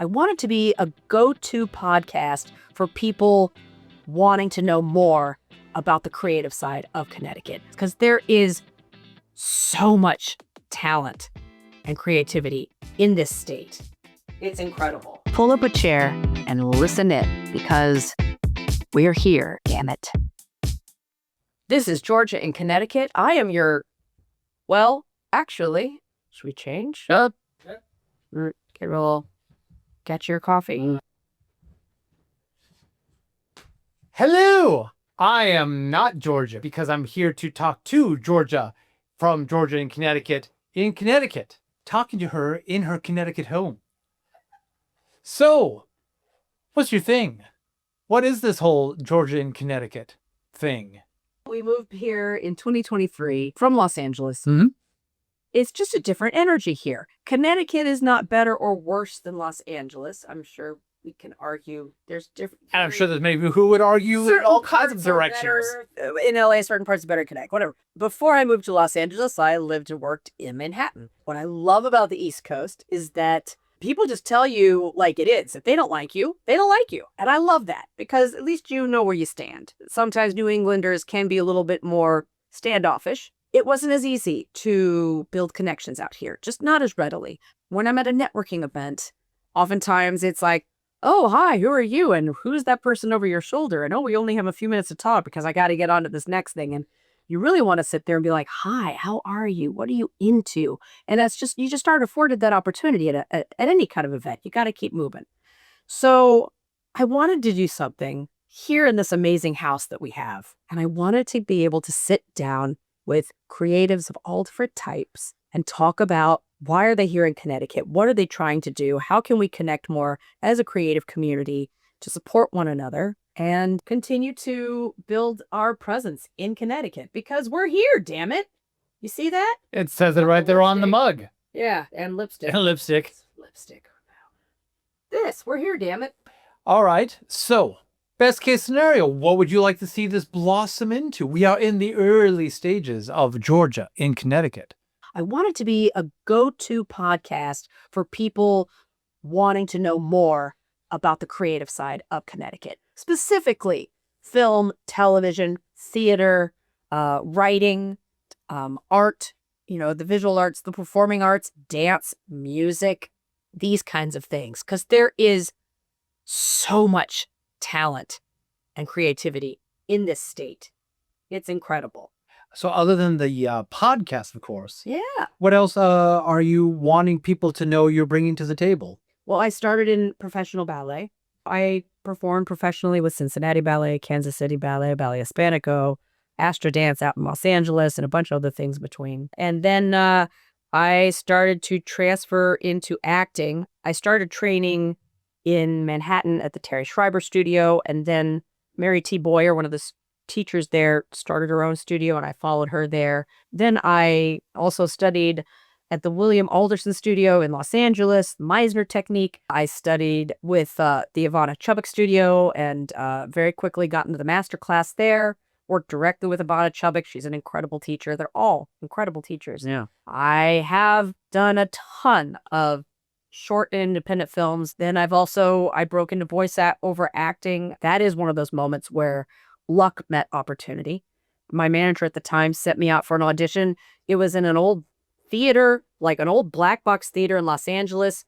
I want it to be a go-to podcast for people wanting to know more about the creative side of Connecticut, because there is so much talent and creativity in this state. It's incredible. Pull up a chair and listen in, because we're here, damn it. This is Georgia in Connecticut. I am your, well, actually, should we change? Get your coffee. Hello! I am not Georgia because I'm here to talk to Georgia from Georgia in Connecticut, talking to her in her Connecticut home. So, what's your thing? What is this whole Georgia in Connecticut thing? We moved here in 2023 from Los Angeles. Mm-hmm. It's just a different energy here. Connecticut is not better or worse than Los Angeles. I'm sure we can argue there's different. And I'm sure there's maybe who would argue in all kinds of directions. In LA, certain parts are better than Connecticut, whatever. Before I moved to Los Angeles, I lived and worked in Manhattan. What I love about the East Coast is that people just tell you like it is. If they don't like you, they don't like you. And I love that, because at least you know where you stand. Sometimes New Englanders can be a little bit more standoffish. It wasn't as easy to build connections out here, just not as readily. When I'm at a networking event, oftentimes it's like, oh, hi, who are you? And who's that person over your shoulder? And oh, we only have a few minutes to talk because I got to get on to this next thing. And you really want to sit there and be like, hi, how are you? What are you into? And that's just, you just aren't afforded that opportunity at any kind of event. You got to keep moving. So I wanted to do something here in this amazing house that we have. And I wanted to be able to sit down with creatives of all different types and talk about why are they here in Connecticut? What are they trying to do? How can we connect more as a creative community to support one another and continue to build our presence in Connecticut? Because we're here, damn it. You see that? It says it right there on the mug. Yeah, and lipstick. And lipstick. Lipstick. We're here, damn it. All right, so best case scenario, what would you like to see this blossom into? We are in the early stages of Georgia in Connecticut. I want it to be a go-to podcast for people wanting to know more about the creative side of Connecticut, specifically film, television, theater, writing, art, the visual arts, the performing arts, dance, music, these kinds of things, because there is so much talent and creativity in this state. It's incredible. So other than the podcast, of course. Yeah. What else are you wanting people to know you're bringing to the table? Well, I started in professional ballet. I performed professionally with Cincinnati Ballet, Kansas City Ballet, Ballet Hispanico, Astra Dance out in Los Angeles, and a bunch of other things between. And then I started to transfer into acting. I started training in Manhattan at the Terry Schreiber Studio, and then Mary T. Boyer, one of the teachers there, started her own studio, and I followed her there. Then I also studied at the William Alderson Studio in Los Angeles, Meisner technique. I studied with the Ivana Chubbuck Studio, and very quickly got into the master class there. Worked directly with Ivana Chubbuck. She's an incredible teacher. They're all incredible teachers. Yeah. I have done a ton of short and independent films. Then I broke into voice over acting. That is one of those moments where luck met opportunity. My manager at the time sent me out for an audition. It was in an old theater, like an old black box theater in Los Angeles.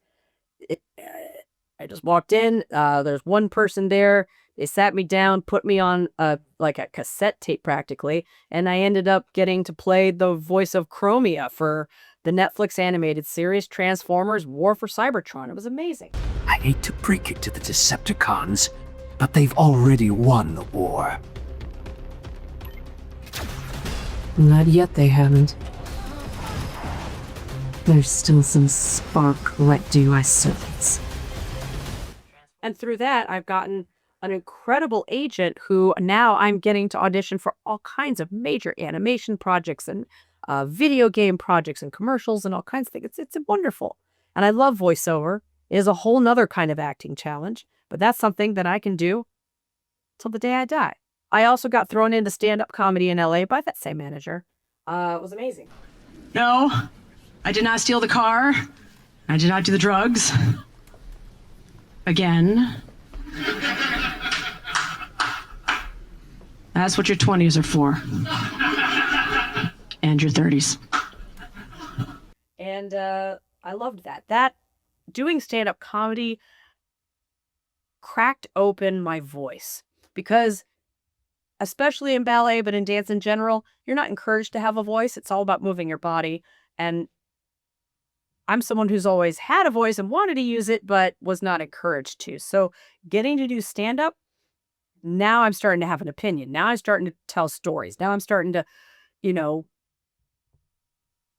I just walked in. There's one person there. They sat me down, put me on a cassette tape practically, and I ended up getting to play the voice of Chromia for the Netflix animated series Transformers: War for Cybertron. It was amazing. I hate to break it to the Decepticons, but they've already won the war. Not yet, they haven't. There's still some spark left to my servants. And through that, I've gotten an incredible agent who now I'm getting to audition for all kinds of major animation projects and video game projects and commercials and all kinds of things. It's wonderful. And I love voiceover. It is a whole nother kind of acting challenge, but that's something that I can do till the day I die. I also got thrown into stand-up comedy in LA by that same manager. It was amazing. No, I did not steal the car. I did not do the drugs. Again. That's what your 20s are for. And your 30s. And I loved that. That doing stand-up comedy cracked open my voice because especially in ballet, but in dance in general, you're not encouraged to have a voice. It's all about moving your body. And I'm someone who's always had a voice and wanted to use it, but was not encouraged to. So getting to do stand-up, now I'm starting to have an opinion. Now I'm starting to tell stories. Now I'm starting to,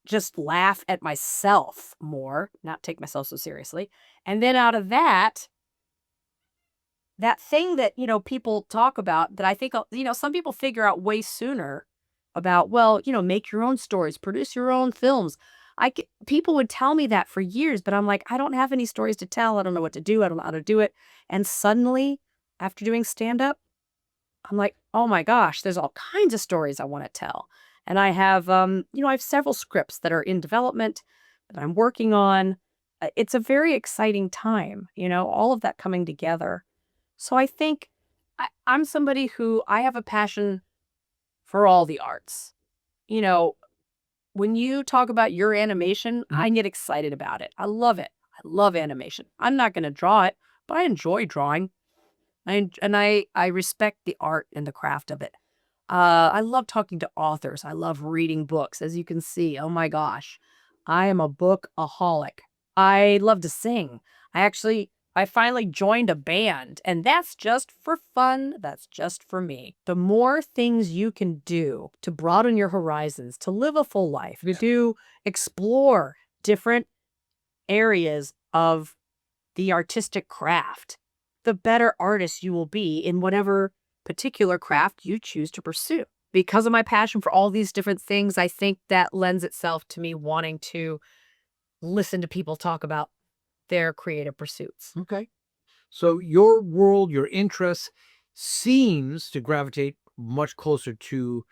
just laugh at myself more, not take myself so seriously. And then out of that thing that, people talk about that I think, some people figure out way sooner about, well, make your own stories, produce your own films. People would tell me that for years, but I'm like, I don't have any stories to tell. I don't know what to do. I don't know how to do it. And suddenly, after doing stand-up, I'm like, oh my gosh, there's all kinds of stories I want to tell. And I have, I have several scripts that are in development that I'm working on. It's a very exciting time, all of that coming together. So I think I'm somebody who I have a passion for all the arts. When you talk about your animation, I get excited about it. I love it. I love animation. I'm not going to draw it, but I enjoy drawing. I respect the art and the craft of it. I love talking to authors. I love reading books. As you can see, oh my gosh, I am a bookaholic. I love to sing. I finally joined a band, and that's just for fun. That's just for me. The more things you can do to broaden your horizons, to live a full life, to explore different areas of the artistic craft, the better artist you will be in whatever particular craft you choose to pursue. Because of my passion for all these different things, I think that lends itself to me wanting to listen to people talk about their creative pursuits. Okay. So your world, your interests seems to gravitate much closer to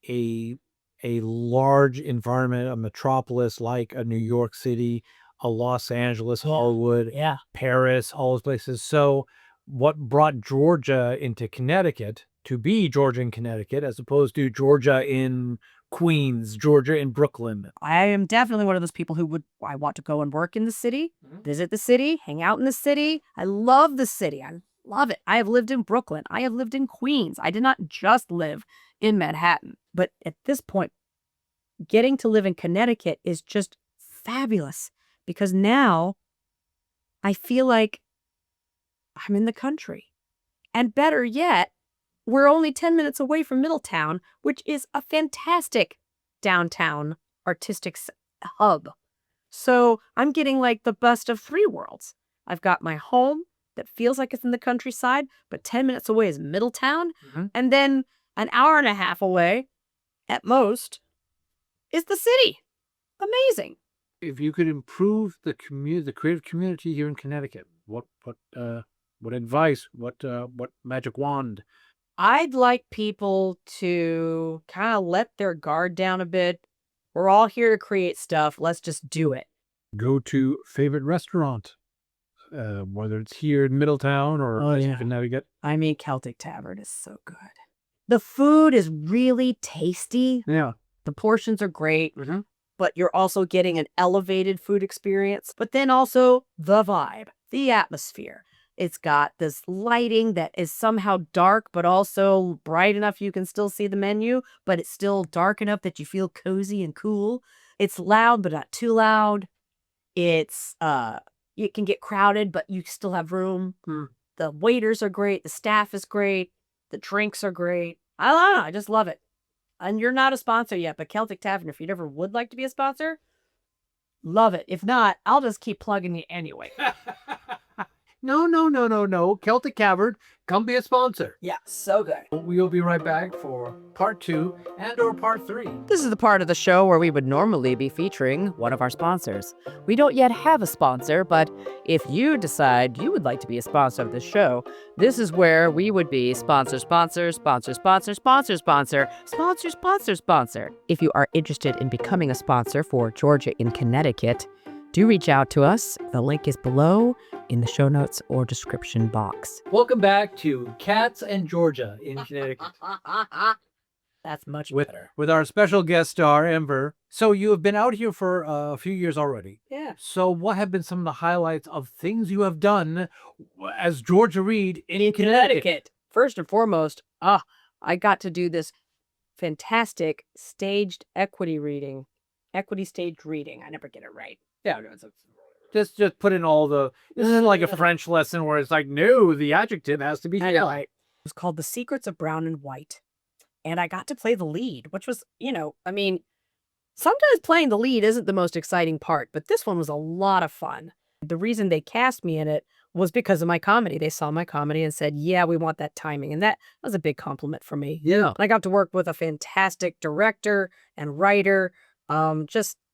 a large environment, a metropolis like a New York City, a Los Angeles, Hollywood, Paris, all those places. So what brought Georgia into Connecticut to be Georgia in Connecticut as opposed to Georgia in Queens, Georgia in Brooklyn? I am definitely one of those people who I want to go and work in the city, visit the city, hang out in the city. I love the city. I love it. I have lived in Brooklyn. I have lived in Queens. I did not just live in Manhattan. But at this point, getting to live in Connecticut is just fabulous because now I feel like I'm in the country. And better yet, we're only 10 minutes away from Middletown, which is a fantastic downtown artistic hub. So I'm getting like the best of three worlds. I've got my home that feels like it's in the countryside, but 10 minutes away is Middletown. And then an hour and a half away, at most, is the city. Amazing. If you could improve the creative community here in Connecticut, what advice, what magic wand? I'd like people to kind of let their guard down a bit. We're all here to create stuff. Let's just do it. Go to favorite restaurant, whether it's here in Middletown or Connecticut. I mean, Celtic Tavern is so good. The food is really tasty. Yeah. The portions are great, but you're also getting an elevated food experience. But then also the vibe, the atmosphere. It's got this lighting that is somehow dark, but also bright enough you can still see the menu, but it's still dark enough that you feel cozy and cool. It's loud, but not too loud. It's, it can get crowded, but you still have room. The waiters are great. The staff is great. The drinks are great. I don't know. I just love it. And you're not a sponsor yet, but Celtic Tavern, if you ever would like to be a sponsor, love it. If not, I'll just keep plugging you anyway. No. Celtic Cavern, come be a sponsor. Yeah, so good. We'll be right back for part 2 and or part 3. This is the part of the show where we would normally be featuring one of our sponsors. We don't yet have a sponsor, but if you decide you would like to be a sponsor of this show, this is where we would be sponsor. If you are interested in becoming a sponsor for Georgia in Connecticut, do reach out to us. The link is below in the show notes or description box. Welcome back to Cats and Georgia in Connecticut. That's much with better. with our special guest star, Ember. So you have been out here for a few years already. Yeah. So what have been some of the highlights of things you have done as Georgia Reed in Connecticut? First and foremost, I got to do this fantastic staged equity staged reading. I never get it right. Yeah, just put in all the. This isn't like a French lesson where it's like, no, the adjective has to be I know. right. It was called The Secrets of Brown and White. And I got to play the lead, which was, sometimes playing the lead isn't the most exciting part, but this one was a lot of fun. The reason they cast me in it was because of my comedy. They saw my comedy and said, yeah, we want that timing. And that was a big compliment for me. Yeah. And I got to work with a fantastic director and writer.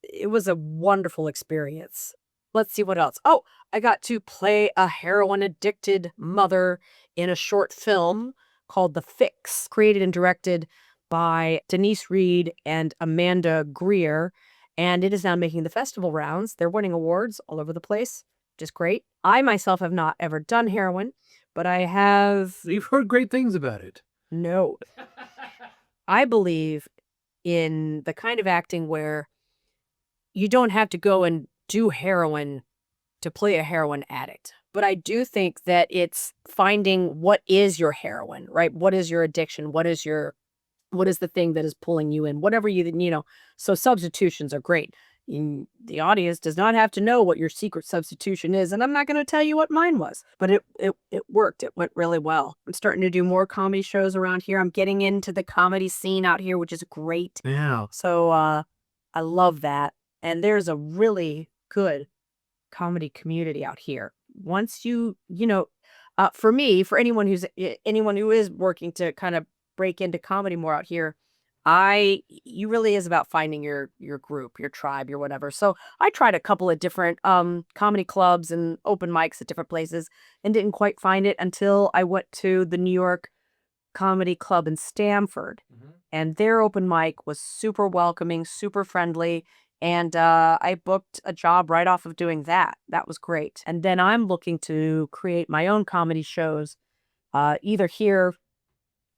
It was a wonderful experience. Let's see what else. Oh, I got to play a heroin-addicted mother in a short film called The Fix, created and directed by Denise Reed and Amanda Greer. And it is now making the festival rounds. They're winning awards all over the place, which is great. I myself have not ever done heroin, but I have... You've heard great things about it. No. I believe in the kind of acting where you don't have to go and do heroin to play a heroin addict. But I do think that it's finding what is your heroin, right? What is your addiction? What is the thing that is pulling you in? Whatever so substitutions are great. The audience does not have to know what your secret substitution is, and I'm not going to tell you what mine was. But it worked. It went really well. I'm starting to do more comedy shows around here. I'm getting into the comedy scene out here, which is great. Yeah. So I love that. And there's a really good comedy community out here. Once for me, for anyone who is working to kind of break into comedy more out here, you really is about finding your group, your tribe, your whatever. So I tried a couple of different comedy clubs and open mics at different places and didn't quite find it until I went to the New York Comedy Club in Stamford. Mm-hmm. And their open mic was super welcoming, super friendly. And I booked a job right off of doing that. That was great. And then I'm looking to create my own comedy shows, either here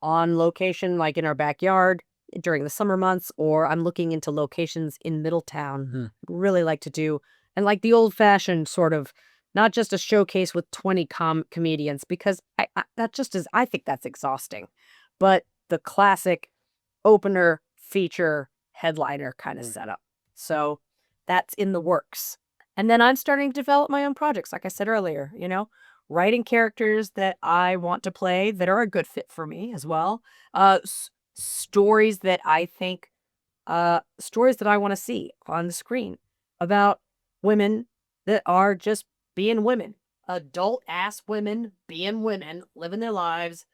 on location, like in our backyard during the summer months, or I'm looking into locations in Middletown. Mm-hmm. Really like to do, and like the old fashioned sort of, not just a showcase with 20 comedians, because I think that's exhausting, but the classic opener, feature, headliner kind of setup. So that's in the works. And then I'm starting to develop my own projects. Like I said earlier, writing characters that I want to play that are a good fit for me as well. Stories that I think, stories that I want to see on the screen about women that are just being women, adult ass women, being women, living their lives,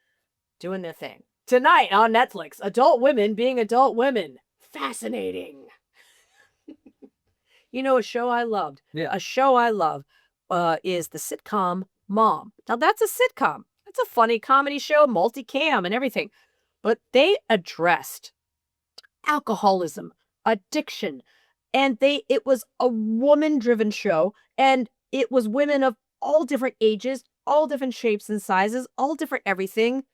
doing their thing. Tonight on Netflix, adult women being adult women. Fascinating. A show I loved. Yeah. A show I love is the sitcom Mom. Now, that's a sitcom. It's a funny comedy show, multicam and everything. But they addressed alcoholism, addiction, and it was a woman-driven show, and it was women of all different ages, all different shapes and sizes, all different everything.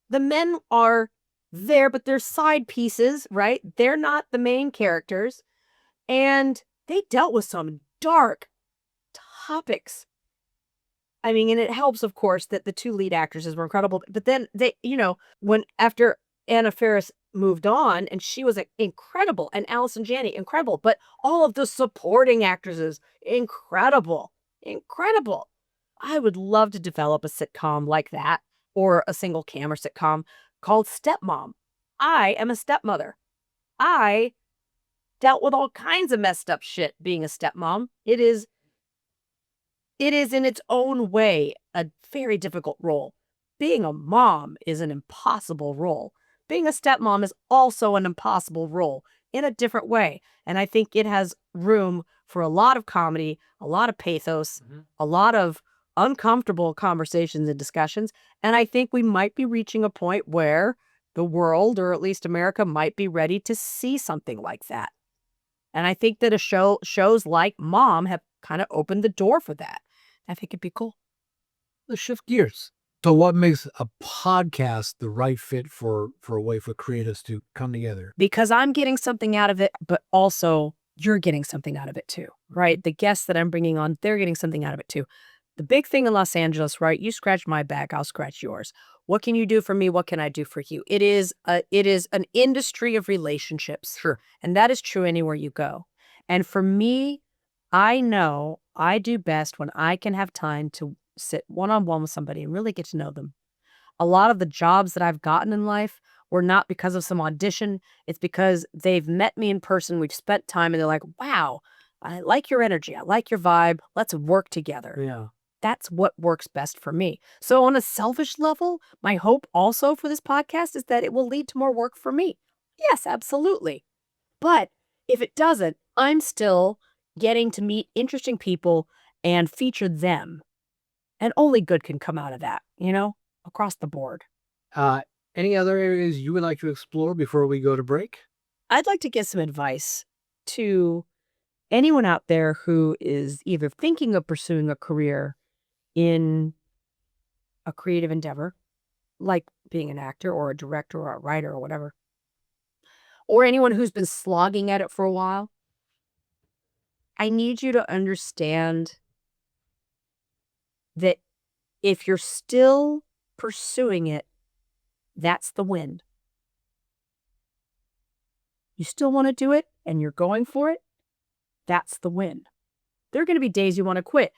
The men are there, but they're side pieces, right? They're not the main characters. And they dealt with some dark topics. I mean, and it helps, of course, that the two lead actresses were incredible. But then when after Anna Faris moved on, and she was incredible, and Allison Janney, incredible, but all of the supporting actresses, incredible. I would love to develop a sitcom like that, or a single camera sitcom called Stepmom. I am a stepmother. I dealt with all kinds of messed up shit being a stepmom. It is in its own way a very difficult role. Being a mom is an impossible role. Being a stepmom is also an impossible role in a different way. And I think it has room for a lot of comedy, a lot of pathos, a lot of uncomfortable conversations and discussions. And I think we might be reaching a point where the world, or at least America, might be ready to see something like that. And I think that shows like Mom have kind of opened the door for that. I think it'd be cool. Let's shift gears. So what makes a podcast the right fit for a way for creatives to come together? Because I'm getting something out of it, but also you're getting something out of it too, right? The guests that I'm bringing on, they're getting something out of it too. The big thing in Los Angeles, right? You scratch my back, I'll scratch yours. What can you do for me? What can I do for you? It is an industry of relationships. Sure. And that is true anywhere you go. And for me, I know I do best when I can have time to sit one-on-one with somebody and really get to know them. A lot of the jobs that I've gotten in life were not because of some audition. It's because they've met me in person. We've spent time and they're like, wow, I like your energy. I like your vibe. Let's work together. Yeah. That's what works best for me. So on a selfish level, my hope also for this podcast is that it will lead to more work for me. Yes, absolutely. But if it doesn't, I'm still getting to meet interesting people and feature them. And only good can come out of that, across the board. Any other areas you would like to explore before we go to break? I'd like to give some advice to anyone out there who is either thinking of pursuing a career in a creative endeavor, like being an actor or a director or a writer or whatever, or anyone who's been slogging at it for a while. I need you to understand that if you're still pursuing it, that's the win. You still want to do it and you're going for it, that's the win. There are going to be days you want to quit.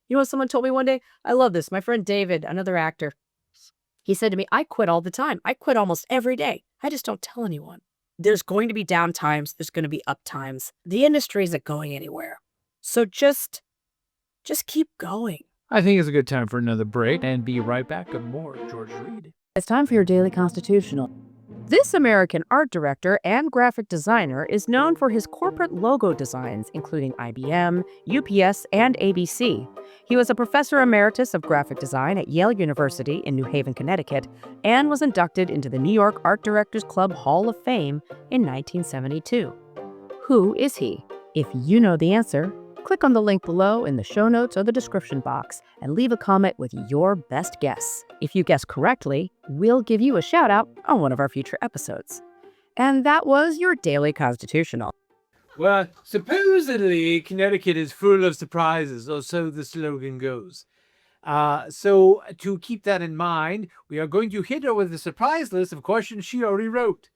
You know what someone told me one day? I love this. My friend David, another actor, he said to me, I quit all the time. I quit almost every day. I just don't tell anyone. There's going to be down times. There's going to be up times. The industry isn't going anywhere. So just keep going. I think it's a good time for another break and be right back with more George Reed. It's time for your Daily Constitutional. This American art director and graphic designer is known for his corporate logo designs, including IBM, UPS, and ABC. He was a professor emeritus of graphic design at Yale University in New Haven, Connecticut, and was inducted into the New York Art Directors Club Hall of Fame in 1972. Who is he? If you know the answer, click on the link below in the show notes or the description box and leave a comment with your best guess. If you guess correctly, we'll give you a shout out on one of our future episodes. And that was your Daily Constitutional. Well, supposedly Connecticut is full of surprises, or so the slogan goes. So to keep that in mind, we are going to hit her with a surprise list of questions she already wrote.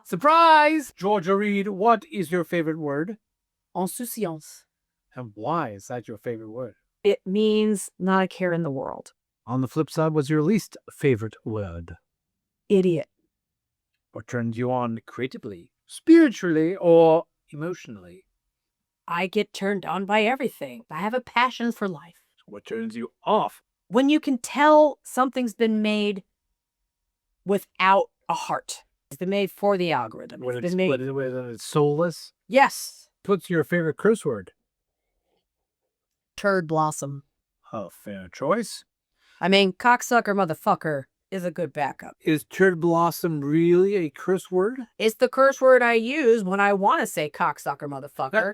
Surprise! Georgia Reed, what is your favorite word? Insouciance. And why is that your favorite word? It means not a care in the world. On the flip side, what's your least favorite word? Idiot. What turns you on creatively, spiritually, or emotionally? I get turned on by everything. I have a passion for life. What turns you off? When you can tell something's been made without a heart. It's been made for the algorithm. When It's been made. when it's soulless? Yes. What's your favorite curse word? Turd blossom. A fair choice. I mean, cocksucker motherfucker is a good backup. Is turd blossom really a curse word? It's the curse word I use when I want to say cocksucker motherfucker.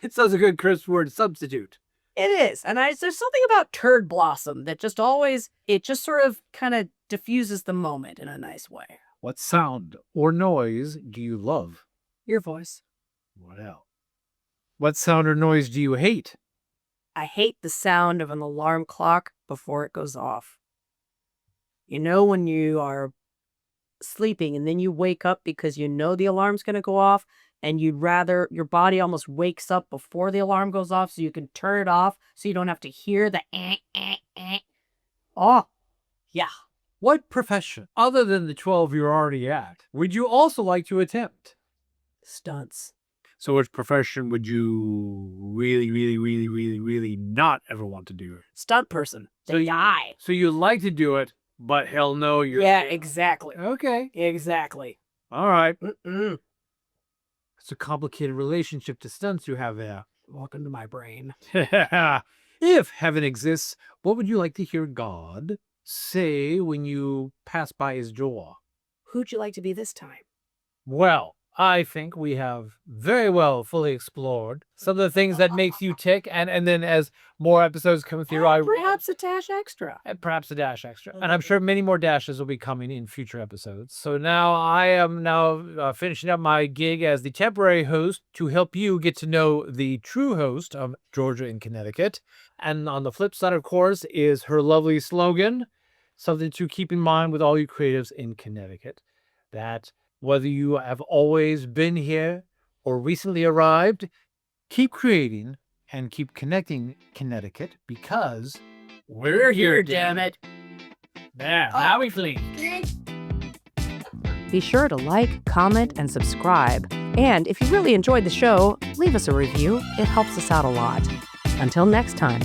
It sounds a good curse word substitute. It is. And there's something about turd blossom that just always, it just sort of kind of diffuses the moment in a nice way. What sound or noise do you love? Your voice. What else? What sound or noise do you hate? I hate the sound of an alarm clock before it goes off. You know when you are sleeping and then you wake up because you know the alarm's going to go off and you'd rather, your body almost wakes up before the alarm goes off so you can turn it off so you don't have to hear the Oh, yeah. What profession, other than the 12 you're already at, would you also like to attempt? Stunts. So which profession would you really not ever want to do? Stunt person. So you- die. So you like to do it, but hell no, you're... Yeah, exactly. Okay. Exactly. All right. Mm-mm. It's a complicated relationship to stunts you have there. Welcome to my brain. If heaven exists, what would you like to hear God say when you pass by his door? Who'd you like to be this time? Well, I think we have very well fully explored some of the things that makes you tick, and then as more episodes come through, Perhaps a dash extra. and perhaps a dash extra, and I'm sure many more dashes will be coming in future episodes. So now I am finishing up my gig as the temporary host to help you get to know the true host of Georgia in Connecticut. And on the flip side, of course, is her lovely slogan, something to keep in mind with all you creatives in Connecticut, that whether you have always been here or recently arrived, keep creating and keep connecting Connecticut, because We're here, damn it. There, now we flee. Be sure to like, comment, and subscribe. And if you really enjoyed the show, leave us a review. It helps us out a lot. Until next time.